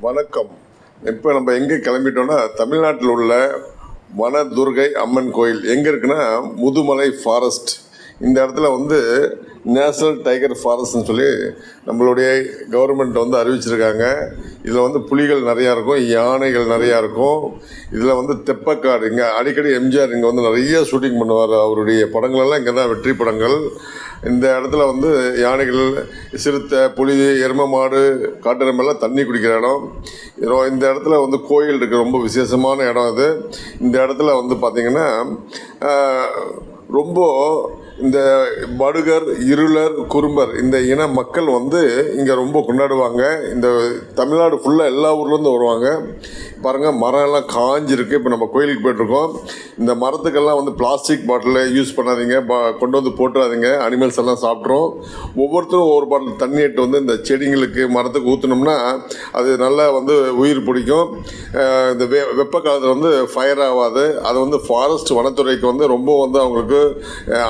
வணக்கம். இப்போ நம்ம எங்கே கிளம்பிட்டோம்னா, தமிழ்நாட்டில் உள்ள வனதுர்கை அம்மன் கோயில் எங்கே இருக்குன்னா, முதுமலை ஃபாரஸ்ட். இந்த இடத்துல நேஷ்னல் டைகர் ஃபாரஸ்ட்னு சொல்லி நம்மளுடைய கவர்மெண்ட் அறிவிச்சிருக்காங்க. இதில் புலிகள் நிறையா இருக்கும், யானைகள் நிறையா இருக்கும். இதில் தெப்பக்காடு, இங்கே அடிக்கடி எம்ஜிஆர் இங்கே நிறைய ஷூட்டிங் பண்ணுவார். அவருடைய படங்களெல்லாம் இங்கே தான் வெற்றி படங்கள். இந்த இடத்துல யானைகள், சிறுத்தை, புலி, எருமை மாடு, காட்டெருமெல்லாம் தண்ணி குடிக்கிற இடம். இந்த இடத்துல கோயில் இருக்குது, ரொம்ப விசேஷமான இடம் இது. இந்த இடத்துல பார்த்திங்கன்னா ரொம்ப இந்த படுகர், இருளர், குறும்பர் இந்த இன மக்கள் இங்கே ரொம்ப கொண்டாடுவாங்க. இந்த தமிழ்நாடு ஃபுல்லாக எல்லா ஊர்லேருந்து வருவாங்க. பாருங்கள், மரம் எல்லாம் காஞ்சிருக்கு. இப்போ நம்ம கோயிலுக்கு போய்ட்ருக்கோம். இந்த மரத்துக்கெல்லாம் பிளாஸ்டிக் பாட்டில் யூஸ் பண்ணாதீங்க, கொண்டு போட்டுறாதீங்க. அனிமல்ஸ் எல்லாம் சாப்பிட்றோம். ஒவ்வொருத்தரும் ஒவ்வொரு பாட்டில் தண்ணி எடுத்து இந்த செடிங்களுக்கு, மரத்துக்கு ஊற்றினோம்னா அது நல்லா உயிர் பிடிக்கும். இந்த வெப்ப காலத்தில் ஃபயர் ஆகாது. அது ஃபாரஸ்ட் வனத்துறைக்கு ரொம்ப அவங்களுக்கு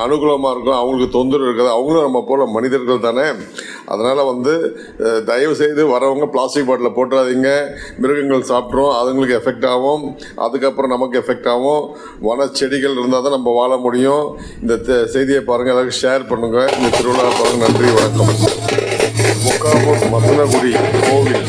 அனுகூலமாக இருக்கும். அவங்களுக்கு தொந்தரவு இருக்காது. அவங்களும் நம்ம போல மனிதர்கள் தானே. அதனால் தயவு செய்து வரவங்க பிளாஸ்டிக் பாட்டில் போட்டுறாதீங்க. மிருகங்கள் சாப்பிட்றோம், அதுங்களுக்கு எஃபெக்ட் ஆகும். அதுக்கப்புறம் நமக்கு எஃபெக்ட் ஆகும். வன செடிகள் இருந்தால் தான் நம்ம வாழ முடியும். இந்த செய்தியை பாருங்கள், எல்லாருக்கும் ஷேர் பண்ணுங்கள். இந்த திருவிழா பாருங்கள். நன்றி, வணக்கம். முக்காமூர் மசனகுடி கோவில்.